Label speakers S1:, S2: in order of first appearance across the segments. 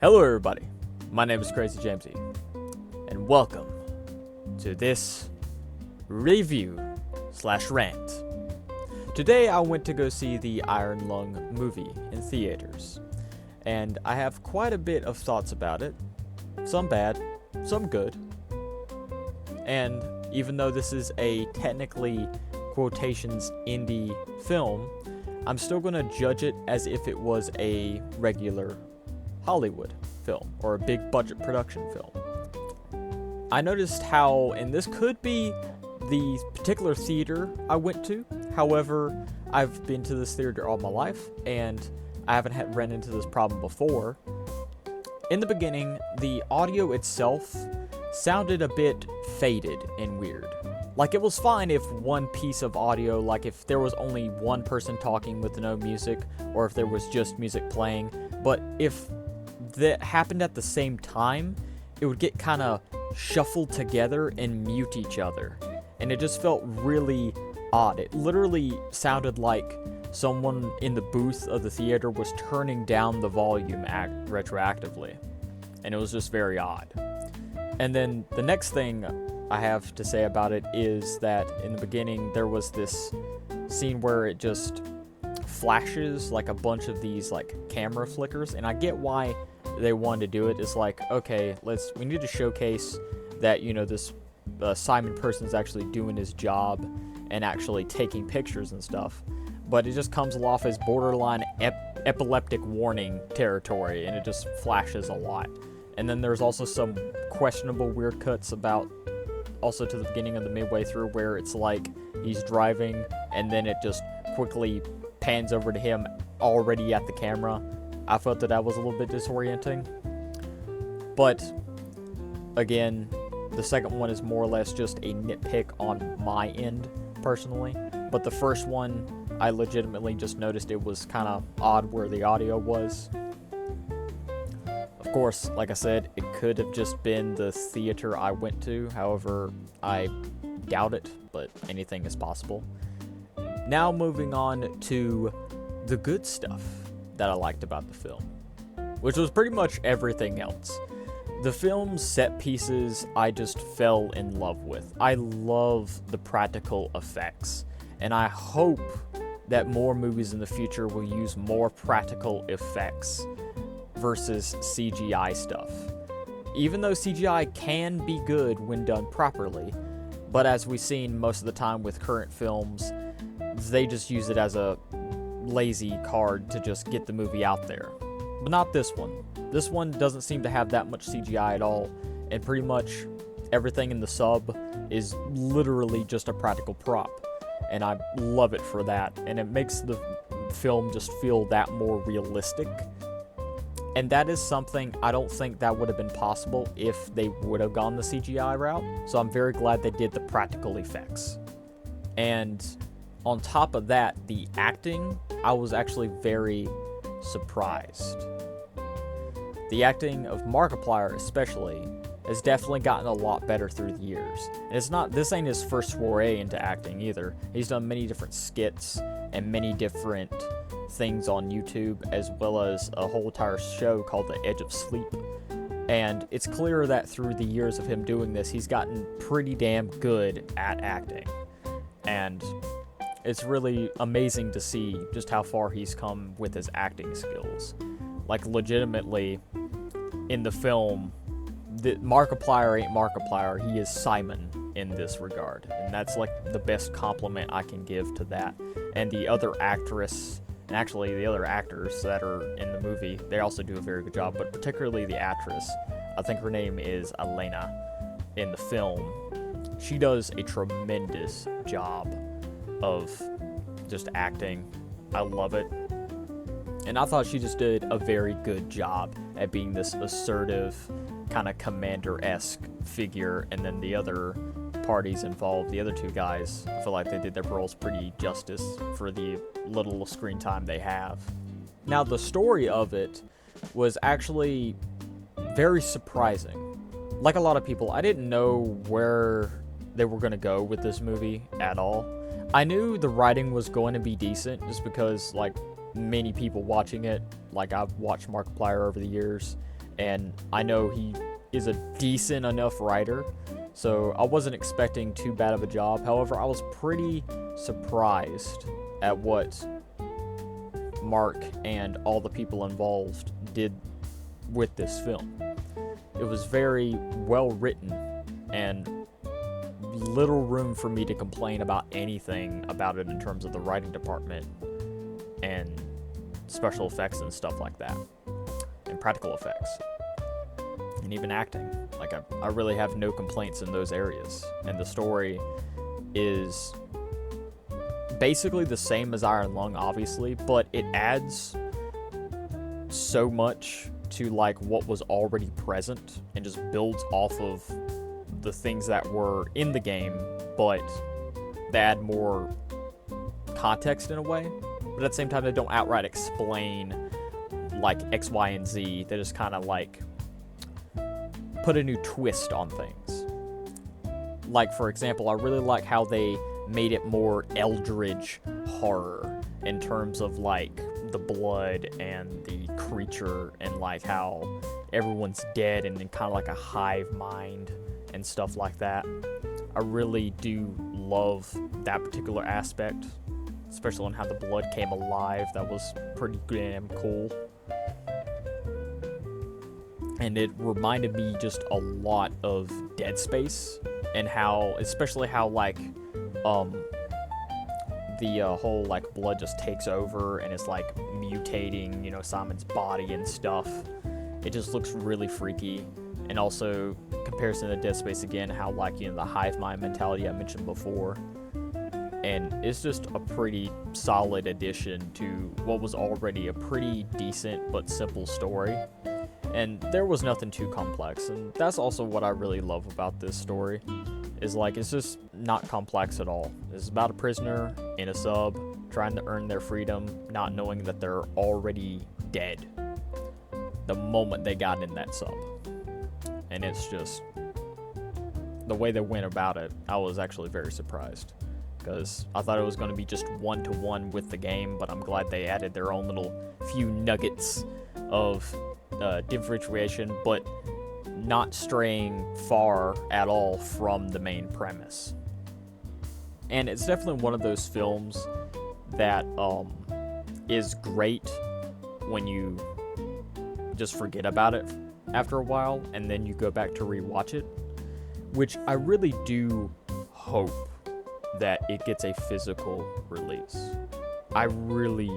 S1: Hello everybody, my name is 𝙒𝘍𝘼𝙏𝘼, and welcome to this review/rant. Today I went to go see the Iron Lung movie in theaters, and I have quite a bit of thoughts about it, some bad, some good, and even though this is a technically quotations indie film, I'm still going to judge it as if it was a regular Hollywood film or a big budget production film. I noticed how, and this could be the particular theater I went to, however, I've been to this theater all my life and I haven't run into this problem before. In the beginning, the audio itself sounded a bit faded and weird. Like, it was fine if one piece of audio, like if there was only one person talking with no music, or if there was just music playing, but if that happened at the same time, it would get kind of shuffled together and mute each other. And it just felt really odd. It literally sounded like someone in the booth of the theater was turning down the volume retroactively. And it was just very odd. And then the next thing I have to say about it is that in the beginning there was this scene where it just flashes like a bunch of these like camera flickers, and I get why they wanted to do it. It's like, okay, we need to showcase that, you know, this Simon person's actually doing his job and actually taking pictures and stuff, but it just comes off as borderline epileptic warning territory, and it just flashes a lot. And then there's also some questionable weird cuts about also to the beginning of the midway through where it's like he's driving and then it just quickly pans over to him already at the camera. I felt that was a little bit disorienting. But again, the second one is more or less just a nitpick on my end personally. But the first one, I legitimately just noticed it was kind of odd where the audio was. Of course, like I said, it could have just been the theater I went to. However, I doubt it, but anything is possible. Now moving on to the good stuff that I liked about the film, which was pretty much everything else. The film's set pieces I just fell in love with. I love the practical effects, and I hope that more movies in the future will use more practical effects versus CGI stuff. Even though CGI can be good when done properly, but as we've seen most of the time with current films, they just use it as a lazy card to just get the movie out there. But not this one. This one doesn't seem to have that much CGI at all, and pretty much everything in the sub is literally just a practical prop, and I love it for that, and it makes the film just feel that more realistic. And that is something I don't think that would have been possible if they would have gone the CGI route, so I'm very glad they did the practical effects. And on top of that, the acting, I was actually very surprised. The acting of Markiplier especially has definitely gotten a lot better through the years. And this ain't his first foray into acting either. He's done many different skits and many different things on YouTube, as well as a whole entire show called The Edge of Sleep. And it's clear that through the years of him doing this, he's gotten pretty damn good at acting. And it's really amazing to see just how far he's come with his acting skills. Like, legitimately, in the film, Markiplier ain't Markiplier, he is Simon in this regard. And that's like the best compliment I can give to that. And the other actress, and actually the other actors that are in the movie, they also do a very good job, but particularly the actress, I think her name is Elena in the film. She does a tremendous job of just acting. I love it. And I thought she just did a very good job at being this assertive, kind of commander-esque figure, and then the other parties involved, the other two guys, I feel like they did their roles pretty justice for the little screen time they have. Now, the story of it was actually very surprising. Like a lot of people, I didn't know where they were going to go with this movie at all. I knew the writing was going to be decent just because, like, many people watching it, like, I've watched Markiplier over the years, and I know he is a decent enough writer, so I wasn't expecting too bad of a job. However, I was pretty surprised at what Mark and all the people involved did with this film. It was very well written, and little room for me to complain about anything about it in terms of the writing department and special effects and stuff like that, and practical effects, and even acting. Like, I really have no complaints in those areas, and the story is basically the same as Iron Lung, obviously, but it adds so much to like what was already present and just builds off of the things that were in the game, but they add more context in a way. But at the same time, they don't outright explain like X, Y, and Z. They just kind of like put a new twist on things. Like, for example, I really like how they made it more eldritch horror in terms of like the blood and the creature, and like how everyone's dead and in kind of like a hive mind and stuff like that. I really do love that particular aspect, especially on how the blood came alive. That was pretty damn cool. And it reminded me just a lot of Dead Space, and how, especially how like the whole like blood just takes over and it's like mutating, you know, Simon's body and stuff. It just looks really freaky. And also, comparison to Dead Space again, how like, you know, the hive mind mentality I mentioned before. And it's just a pretty solid addition to what was already a pretty decent but simple story. And there was nothing too complex, and that's also what I really love about this story, is like, it's just not complex at all. It's about a prisoner in a sub trying to earn their freedom, not knowing that they're already dead the moment they got in that sub. And it's just, the way they went about it, I was actually very surprised, because I thought it was going to be just one-to-one with the game, but I'm glad they added their own little few nuggets of differentiation, but not straying far at all from the main premise. And it's definitely one of those films that is great when you just forget about it after a while and then you go back to rewatch it, which I really do hope that it gets a physical release. I really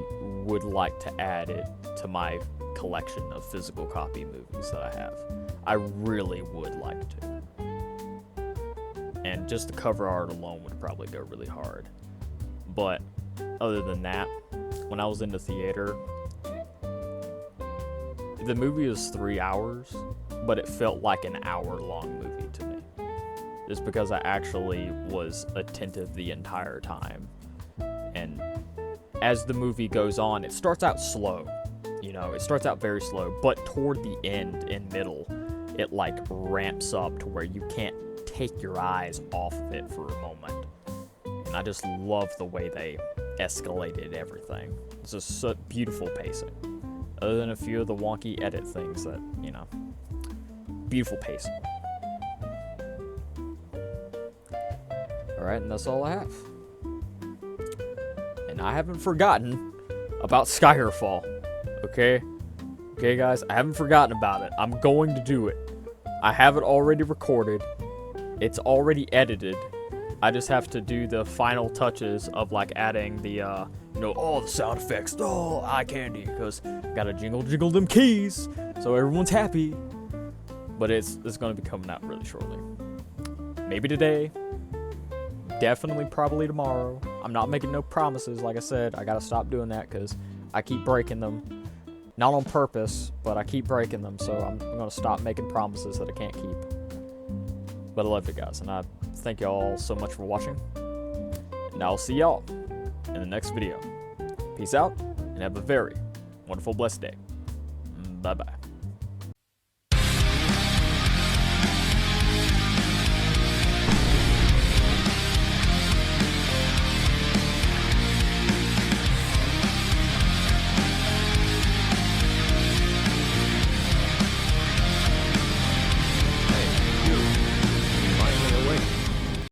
S1: would like to add it to my collection of physical copy movies that I have. I really would like to. And just the cover art alone would probably go really hard. But other than that, when I was in the theater, the movie was 3 hours, but it felt like an hour-long movie to me. Just because I actually was attentive the entire time. And as the movie goes on, it starts out slow. You know, it starts out very slow, but toward the end and middle, it like ramps up to where you can't take your eyes off of it for a moment. And I just love the way they escalated everything. It's just so beautiful pacing. Other than a few of the wonky edit things that, you know, beautiful pacing. Alright, and that's all I have. And I haven't forgotten about Skyfall. Okay, guys, I haven't forgotten about it. I'm going to do it. I have it already recorded. It's already edited. I just have to do the final touches of like adding the, you know, all the sound effects, eye candy, because gotta jingle them keys so everyone's happy. But it's going to be coming out really shortly. Maybe today. Definitely probably tomorrow. I'm not making no promises. Like I said, I gotta stop doing that because I keep breaking them. Not on purpose, but I keep breaking them, so I'm going to stop making promises that I can't keep. But I love you guys, and I thank y'all so much for watching. And I'll see y'all in the next video. Peace out, and have a very wonderful, blessed day. Bye-bye.